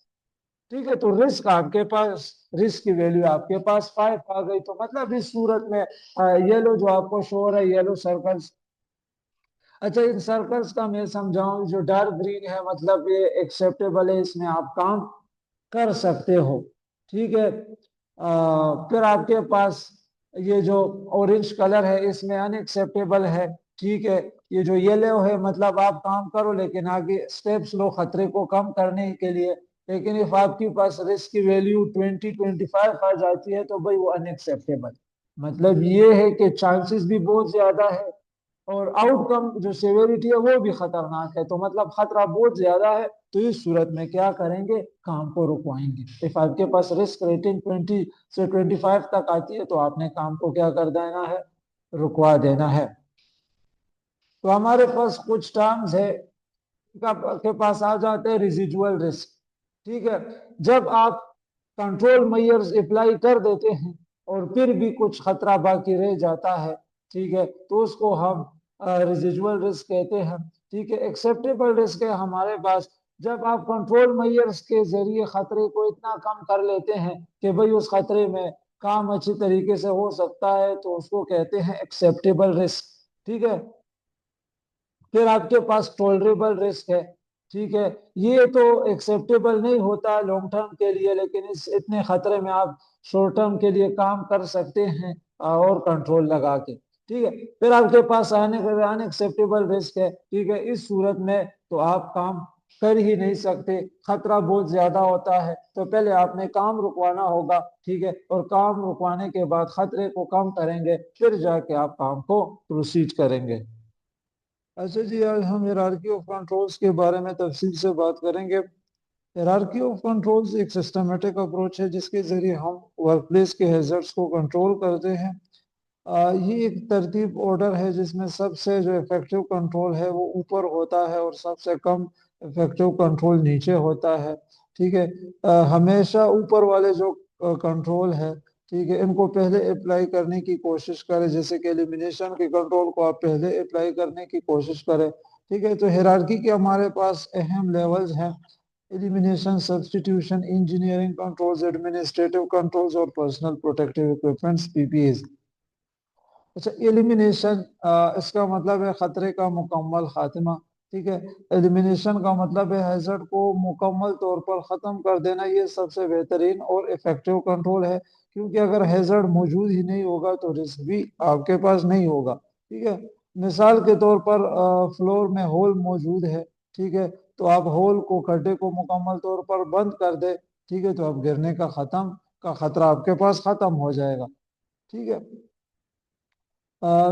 ठीक है, तो रिस्क आपके पास, रिस्क की वैल्यू आपके पास 5 आ गई। तो मतलब इस सूरत में येलो जो आपको शो हो रहा है, येलो सर्कल्स। अच्छा, इन सर्कल्स का मैं समझाऊं, जो डार्क ग्रीन है मतलब ये एक्सेप्टेबल है, इसमें आप काम कर सकते हो। ठीक है, फिर आपके पास ये जो ऑरेंज कलर है इसमें अनएक्सेप्टेबल है। ठीक है, ये जो येलो है मतलब आप काम करो लेकिन आगे स्टेप्स लो खतरे को कम करने के लिए। लेकिन इफ आपके पास रिस्क की वैल्यू 20-25 आ जाती है तो भाई वो अनएक्सेप्टेबल। मतलब ये है कि चांसेस भी बहुत ज्यादा है और आउटकम जो सेवेरिटी है वो भी खतरनाक है, तो मतलब खतरा बहुत ज्यादा है। तो इस सूरत में क्या करेंगे, काम को रुकवाएंगे। इफ आपके पास रिस्क रेटिंग 20 से 25 तक आती है तो आपने काम को क्या कर देना है, रुकवा देना है। तो हमारे पास कुछ टर्म्स है के पास आ जाते हैं, रिजिजुअल रिस्क। ठीक है, जब आप कंट्रोल मेजर्स अप्लाई कर देते हैं और फिर भी कुछ खतरा बाकी रह जाता है, ठीक है, तो उसको हम रिजिजुअल रिस्क कहते हैं। ठीक है, एक्सेप्टेबल रिस्क है हमारे पास जब आप कंट्रोल मेजर्स के जरिए खतरे को इतना कम कर लेते हैं कि भाई उस खतरे में काम अच्छी तरीके से हो सकता है, तो उसको कहते हैं एक्सेप्टेबल रिस्क। ठीक है, फिर आपके पास टॉलरेबल रिस्क है। ठीक है, ये तो एक्सेप्टेबल नहीं होता लॉन्ग टर्म के लिए, लेकिन इस इतने खतरे में आप शॉर्ट टर्म के लिए काम कर सकते हैं और कंट्रोल लगा के। ठीक है, फिर आपके पास आने के अनएक्सेप्टेबल रिस्क है। ठीक है, इस सूरत में तो आप काम कर ही नहीं सकते, खतरा बहुत ज्यादा होता है, तो पहले आपने काम रुकवाना होगा। ठीक है, और काम रुकवाने के बाद खतरे को कम करेंगे, फिर जाके आप काम को प्रोसीड करेंगे। अच्छा जी, आज हम हायरार्की ऑफ कंट्रोल्स के बारे में तफसील से बात करेंगे। हायरार्की ऑफ कंट्रोल्स एक सिस्टमेटिक अप्रोच है जिसके जरिए हम वर्कप्लेस के हैजर्ड्स को कंट्रोल करते हैं। ये एक तरतीब ऑर्डर है जिसमें सबसे जो इफेक्टिव कंट्रोल है वो ऊपर होता है और सबसे कम इफेक्टिव कंट्रोल नीचे होता है। ठीक है, हमेशा ऊपर वाले जो कंट्रोल है, ठीक है, इनको पहले अप्लाई करने की कोशिश करें, जैसे कि एलिमिनेशन के कंट्रोल को आप पहले अप्लाई करने की कोशिश करें। ठीक है, तो हायरार्की के हमारे पास अहम लेवल्स हैं, elimination, substitution, engineering controls, administrative controls और पर्सनल प्रोटेक्टिव इक्विपमेंट्स, पीपीएस। अच्छा, एलिमिनेशन, इसका मतलब है खतरे का मुकम्मल खात्मा। ठीक है, एलिमिनेशन का मतलब है हैजर्ड को मुकम्मल तौर पर ख़त्म कर देना। ये सबसे बेहतरीन और इफेक्टिव कंट्रोल है, क्योंकि अगर हैजर्ड मौजूद ही नहीं होगा तो रिस्क भी आपके पास नहीं होगा। ठीक है, मिसाल के तौर पर फ्लोर में होल मौजूद है। ठीक है, तो आप होल को, खड्डे को मुकम्मल तौर पर बंद कर दे। ठीक है, तो अब गिरने का खतरा आपके पास खत्म हो जाएगा। ठीक है,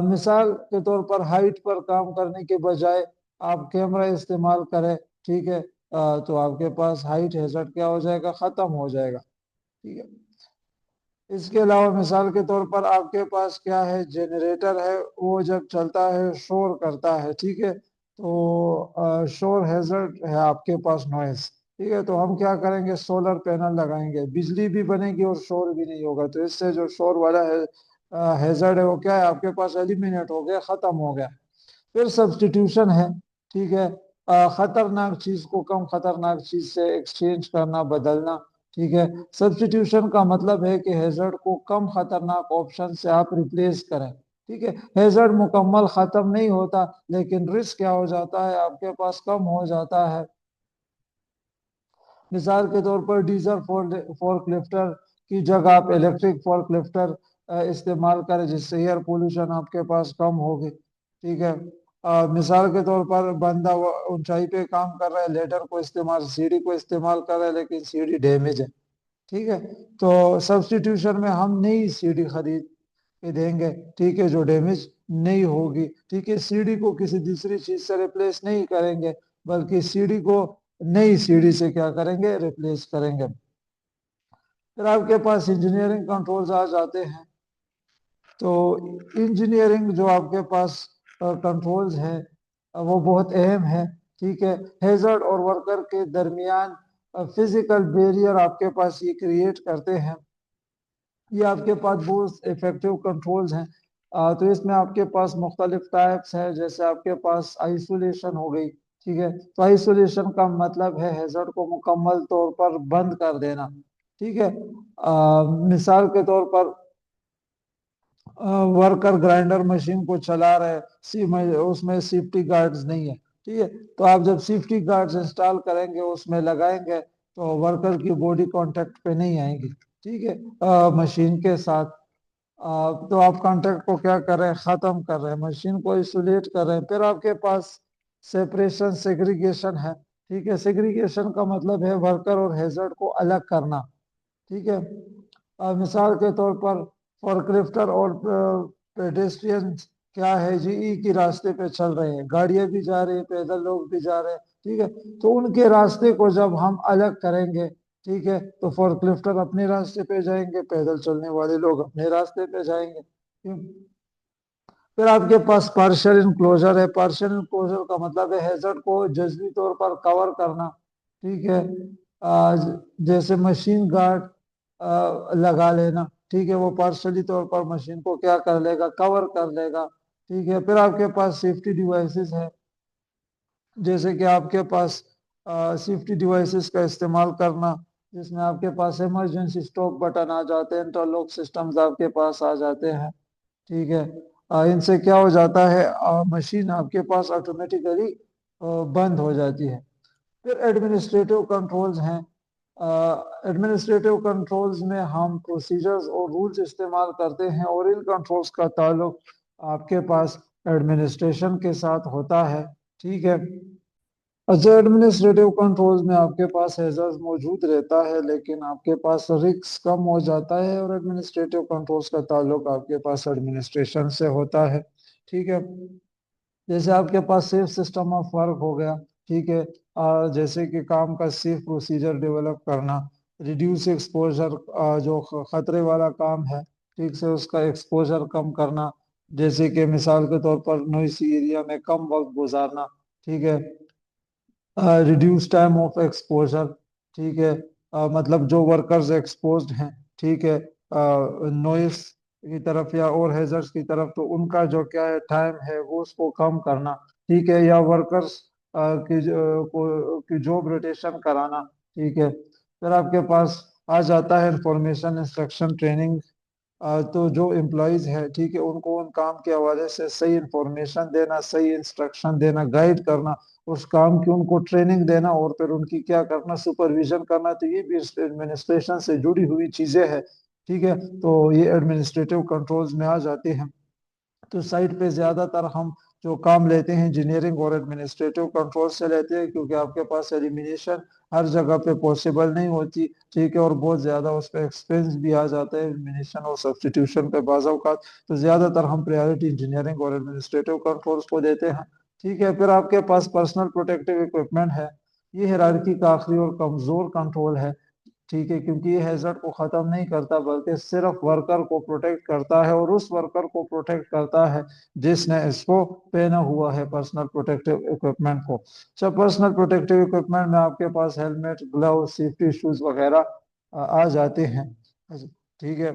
मिसाल के तौर पर हाइट पर काम करने के बजाय आप कैमरा इस्तेमाल करें। ठीक है, तो आपके पास हाइट हैजर्ड क्या हो जाएगा, खत्म हो जाएगा। ठीक है, इसके अलावा मिसाल के तौर पर आपके पास क्या है, जनरेटर है, वो जब चलता है शोर करता है। ठीक है, तो शोर हैजर्ड है आपके पास, नॉइस। ठीक है, तो हम क्या करेंगे, सोलर पैनल लगाएंगे, बिजली भी बनेगी और शोर भी नहीं होगा, तो इससे जो शोर वाला है हैजर्ड है वो क्या है आपके पास, एलिमिनेट हो गया, खत्म हो गया। फिर सब्स्टिट्यूशन है। ठीक है, खतरनाक चीज को कम खतरनाक चीज से एक्सचेंज करना, बदलना। ठीक है, सब्स्टिट्यूशन का मतलब है कि हैजर्ड को कम खतरनाक ऑप्शन से आप रिप्लेस करें। ठीक है, हैजर्ड मुकम्मल खत्म नहीं होता, लेकिन रिस्क क्या हो जाता है आपके पास, कम हो जाता है। मिसाल के तौर पर डीजल फोर्क लिफ्टर की जगह आप इलेक्ट्रिक फोर्क लिफ्टर इस्तेमाल करें, जिससे एयर पोल्यूशन आपके पास कम होगी। ठीक है, मिसाल के तौर पर बंदा ऊंचाई पे काम कर रहा है, लेडर को इस्तेमाल, सीढ़ी को इस्तेमाल कर रहा है, लेकिन सीढ़ी डैमेज है। ठीक है, तो सब्स्टिट्यूशन में हम नई सीढ़ी खरीद पे देंगे, ठीक है, जो डैमेज नहीं होगी। ठीक है, सीढ़ी को किसी दूसरी चीज से रिप्लेस नहीं करेंगे, बल्कि सीढ़ी को नई सीढ़ी से क्या करेंगे, रिप्लेस करेंगे। फिर आपके पास इंजीनियरिंग कंट्रोल्स आ जाते हैं। तो इंजीनियरिंग जो आपके पास कंट्रोल्स हैं वो बहुत अहम है। ठीक है, हेजर्ड और वर्कर के दरमियान फिजिकल बैरियर आपके पास ये क्रिएट करते हैं। ये आपके पास बहुत इफेक्टिव कंट्रोल्स हैं। तो इसमें आपके पास मुख्तलिफ टाइप्स है, जैसे आपके पास आइसोलेशन हो गई। ठीक है, तो आइसोलेशन का मतलब है हैजर्ड को मुकम्मल तौर पर बंद कर देना। ठीक है, मिसाल के तौर पर वर्कर ग्राइंडर मशीन को चला रहे, उसमें सेफ्टी गार्ड्स नहीं है। ठीक है, तो आप जब सेफ्टी गार्ड्स इंस्टॉल करेंगे, उसमें लगाएंगे, तो वर्कर की बॉडी कांटेक्ट पे नहीं आएंगी। ठीक है, मशीन के साथ। तो आप कांटेक्ट को क्या कर रहे हैं, खत्म कर रहे हैं, मशीन को आइसोलेट कर रहे हैं। फिर आपके पास सेपरेशन सेग्रीगेशन है। ठीक है, सेग्रीगेशन का मतलब है वर्कर और हैजर्ड को अलग करना। ठीक है, मिसाल के तौर पर फॉरक्लिफ्टर और पेडेस्ट्रियन क्या है जी, एक ही रास्ते पे चल रहे हैं, गाड़ियां भी जा रही है, पैदल लोग भी जा रहे हैं। ठीक है, तो उनके रास्ते को जब हम अलग करेंगे, ठीक है, तो फॉरक्लिफ्टर अपने रास्ते पे जाएंगे, पैदल चलने वाले लोग अपने रास्ते पे जाएंगे। क्यों? फिर आपके पास पार्शियल इनक्लोजर है। पार्शियल इनक्लोजर का मतलब है हैजर्ड को जजवी तौर पर कवर करना। ठीक है, जैसे मशीन गार्ड लगा लेना। ठीक है, वो पार्शियली तौर पर मशीन को क्या कर लेगा, कवर कर लेगा। ठीक है, फिर आपके पास सेफ्टी डिवाइसेस है, जैसे कि आपके पास सेफ्टी डिवाइसेस का इस्तेमाल करना, जिसमें आपके पास इमरजेंसी स्टॉप बटन आ जाते हैं, इंटरलॉक सिस्टम्स आपके पास आ जाते हैं। ठीक है, इनसे क्या हो जाता है, मशीन आपके पास ऑटोमेटिकली बंद हो जाती है। फिर एडमिनिस्ट्रेटिव कंट्रोल्स हैं। एडमिनिस्ट्रेटिव कंट्रोल्स में हम प्रोसीजर्स और रूल्स इस्तेमाल करते हैं, और इन कंट्रोल्स का ताल्लुक आपके पास एडमिनिस्ट्रेशन के साथ होता है। ठीक है, अच्छा, एडमिनिस्ट्रेटिव कंट्रोल्स में आपके पास हैजर्ड मौजूद रहता है, लेकिन आपके पास रिस्क कम हो जाता है, और एडमिनिस्ट्रेटिव कंट्रोल्स का ताल्लुक आपके पास एडमिनिस्ट्रेशन से होता है। ठीक है, जैसे आपके पास सेफ सिस्टम ऑफ वर्क हो गया। ठीक है, जैसे कि काम का सेफ प्रोसीजर डेवलप करना, रिड्यूस एक्सपोजर, जो खतरे वाला काम है, ठीक से उसका एक्सपोजर कम करना, जैसे कि मिसाल के तौर पर नोइसी एरिया में कम वक्त गुजारना। ठीक है, रिड्यूस टाइम ऑफ एक्सपोजर। ठीक है, मतलब जो वर्कर्स एक्सपोज्ड हैं, ठीक है, नॉइस की तरफ या और हैजर्ड्स की तरफ, तो उनका जो क्या है टाइम है वो उसको कम करना। ठीक है, या वर्कर्स की जॉब रोटेशन कराना। ठीक है, फिर आपके पास आ जाता है इंफॉर्मेशन इंस्ट्रक्शन ट्रेनिंग। तो जो एम्प्लॉयज है, ठीक है, उनको उन काम के हवाले से सही इंफॉर्मेशन देना, सही इंस्ट्रक्शन देना, गाइड करना, उस काम की उनको ट्रेनिंग देना, और फिर उनकी क्या करना, सुपरविजन करना। तो ये भी एडमिनिस्ट्रेशन से जुड़ी हुई चीजें हैं। ठीक है, तो ये एडमिनिस्ट्रेटिव कंट्रोल्स में आ जाते हैं। तो साइट पे ज्यादातर हम जो काम लेते हैं इंजीनियरिंग और एडमिनिस्ट्रेटिव कंट्रोल से लेते हैं, क्योंकि आपके पास एलिमिनेशन हर जगह पे पॉसिबल नहीं होती। ठीक है, और बहुत ज्यादा उस पर एक्सपेंस भी आ जाता है एलिमिनेशन और सब्सटीट्यूशन पे बाज़ औक़ात। तो ज्यादातर हम प्रायोरिटी इंजीनियरिंग और एडमिनिस्ट्रेटिव कंट्रोल्स को देते हैं। ठीक है, फिर आपके पास पर्सनल प्रोटेक्टिव इक्विपमेंट है। ये हायरार्की का आखिरी और कमजोर कंट्रोल है। ठीक है, क्योंकि ये हैजर्ड को खत्म नहीं करता, बल्कि सिर्फ वर्कर को प्रोटेक्ट करता है, और उस वर्कर को प्रोटेक्ट करता है जिसने इसको पहना हुआ है, पर्सनल प्रोटेक्टिव इक्विपमेंट को। अच्छा, पर्सनल प्रोटेक्टिव इक्विपमेंट में आपके पास हेलमेट, ग्लव, सेफ्टी शूज वगैरह आ जाते हैं। अच्छा, ठीक है।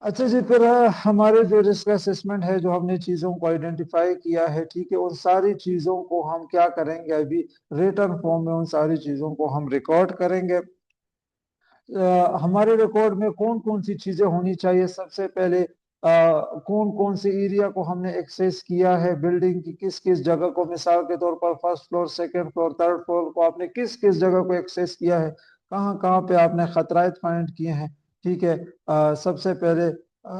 अच्छा जी, फिर हमारे जो रिस्क असेसमेंट है, जो हमने चीज़ों को आइडेंटिफाई किया है, ठीक है, उन सारी चीज़ों को हम क्या करेंगे, अभी रिटर्न फॉर्म में उन सारी चीज़ों को हम रिकॉर्ड करेंगे। हमारे रिकॉर्ड में कौन कौन सी चीजें होनी चाहिए, सबसे पहले कौन कौन से एरिया को हमने एक्सेस किया है, बिल्डिंग की किस किस जगह को, मिसाल के तौर पर first floor, second floor, third floor को आपने किस किस जगह को एक्सेस किया है, कहाँ कहाँ पे आपने खतरात फाइंड किए हैं। ठीक है, सबसे पहले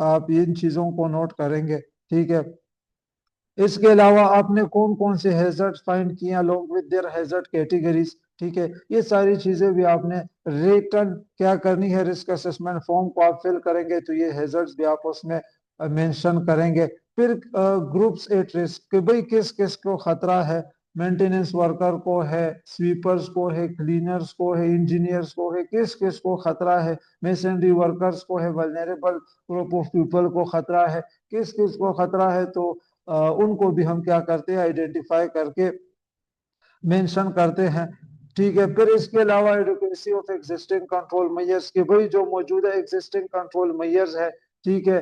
आप इन चीजों को नोट करेंगे। ठीक है, इसके अलावा आपने कौन कौन से हैजर्ड फाइंड किए along with their hazard categories. ठीक है, ये सारी चीजें भी आपने रिटर्न क्या करनी है, रिस्क असेसमेंट फॉर्म को आप फिल करेंगे तो ये हैजर्ड्स भी आप उसमें मेंशन करेंगे। फिर ग्रुप्स एट रिस्क कि भाई किस किस को खतरा है, मेंटेनेंस वर्कर को है, स्वीपर्स को है, क्लीनर्स को है, इंजीनियर्स को है, किस किस को खतरा है, मेसनरी वर्कर्स को है, वल्नरेबल ग्रुप ऑफ पीपल को खतरा है, किस किस को खतरा है। तो उनको भी हम क्या करते हैं, आइडेंटिफाई करके मेंशन करते हैं। ठीक है, फिर इसके अलावा adequacy of existing control measures के भाई जो मौजूदा एग्जिस्टिंग कंट्रोल मेजर्स है, ठीक है,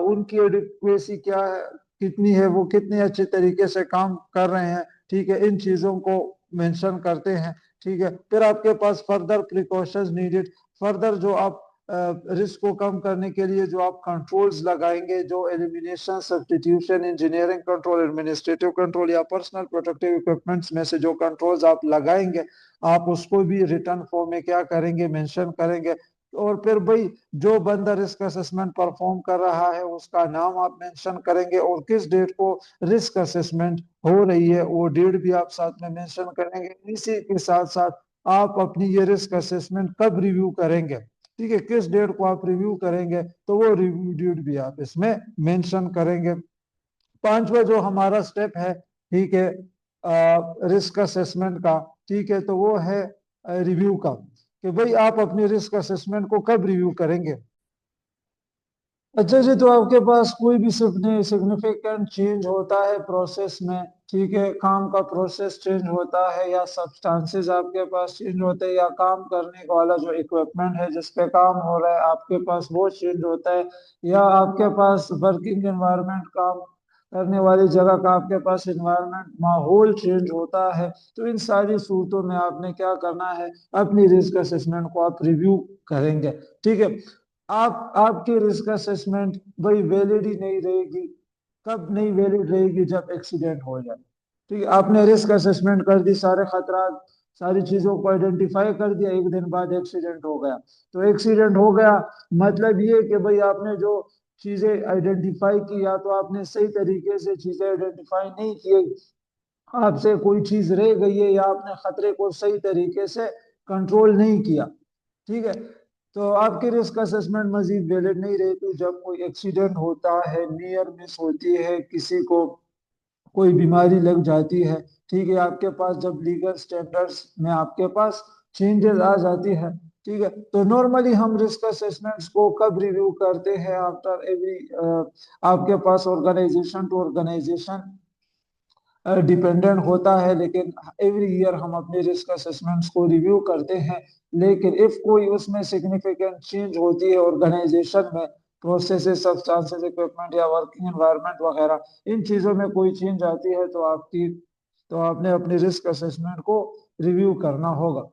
उनकी एडिक्वेसी क्या है, कितनी है, वो कितने अच्छे तरीके से काम कर रहे हैं, ठीक है, इन चीजों को मेंशन करते हैं। ठीक है, फिर आपके पास फर्दर प्रिकॉशंस नीडेड, फर्दर जो आप रिस्क को कम करने के लिए जो आप कंट्रोल्स लगाएंगे, जो elimination, substitution, engineering control, administrative control या पर्सनल प्रोटेक्टिव इक्विपमेंट्स में से जो कंट्रोल्स आप लगाएंगे, आप उसको भी रिटर्न फॉर्म में क्या करेंगे, मेंशन करेंगे। और फिर भाई जो बंदा रिस्क असेसमेंट परफॉर्म कर रहा है उसका नाम आप मेंशन करेंगे, और किस डेट को रिस्क असेसमेंट हो रही है वो डेट भी आप साथ में मेंशन करेंगे। इसी के साथ साथ आप अपनी ये रिस्क असेसमेंट कब रिव्यू करेंगे, ठीक है, किस डेट को आप रिव्यू करेंगे, तो वो रिव्यू डेट भी आप इसमें मेंशन करेंगे। पांचवा जो हमारा स्टेप है, ठीक है, रिस्क असेसमेंट का, ठीक है, तो वो है रिव्यू का, कि भाई आप अपनी रिस्क असेसमेंट को कब रिव्यू करेंगे। अच्छा जी, तो आपके पास कोई भी सिग्निफिकेंट चेंज होता है प्रोसेस में, ठीक है, काम का प्रोसेस चेंज होता है, या सब्सटेंसेस आपके पास चेंज होते हैं, या काम करने वाला जो इक्विपमेंट है जिस पे काम हो रहा है आपके पास वो चेंज होता है, या आपके पास वर्किंग एनवायरनमेंट, काम करने वाली जगह का आपके पास एनवायरनमेंट, माहौल चेंज होता है, तो इन सारी सूरतों में आपने क्या करना है, अपनी रिस्क असेसमेंट को आप रिव्यू करेंगे। ठीक है, आप आपकी रिस्क असेसमेंट भाई वैलिड ही नहीं रहेगी, कब नहीं वैलिड रहेगी, जब एक्सीडेंट हो जाए। ठीक है, आपने रिस्क असेसमेंट कर दी, सारे खतरा, सारी चीजों को आइडेंटिफाई कर दिया, एक दिन बाद एक्सीडेंट हो गया, तो एक्सीडेंट हो गया मतलब ये कि भाई आपने जो चीजें आइडेंटिफाई की, या तो आपने सही तरीके से चीजें आइडेंटिफाई नहीं की, आपसे कोई चीज रह गई है, या आपने खतरे को सही तरीके से कंट्रोल नहीं किया। ठीक है, तो आपकी रिस्क असेसमेंट मजीद वैलिड नहीं रहती जब कोई एक्सीडेंट होता है, नियर मिस होती है, किसी को कोई बीमारी लग जाती है। ठीक है, आपके पास जब लीगल स्टैंडर्ड्स में आपके पास चेंजेस आ जाती है। ठीक है, तो नॉर्मली हम रिस्क असेसमेंट्स को कब रिव्यू करते हैं, आफ्टर एवरी, आपके पास ऑर्गेनाइजेशन टू ऑर्गेनाइजेशन डिपेंडेंट होता है, लेकिन एवरी ईयर हम अपने रिस्क असेसमेंट्स को रिव्यू करते हैं। लेकिन इफ कोई उसमें सिग्निफिकेंट चेंज होती है ऑर्गेनाइजेशन में, प्रोसेसेस, सब्सटेंसेस, इक्विपमेंट या वर्किंग एनवायरनमेंट वगैरह, इन चीजों में कोई चेंज आती है, तो आपने अपनी रिस्क असेसमेंट को रिव्यू करना होगा।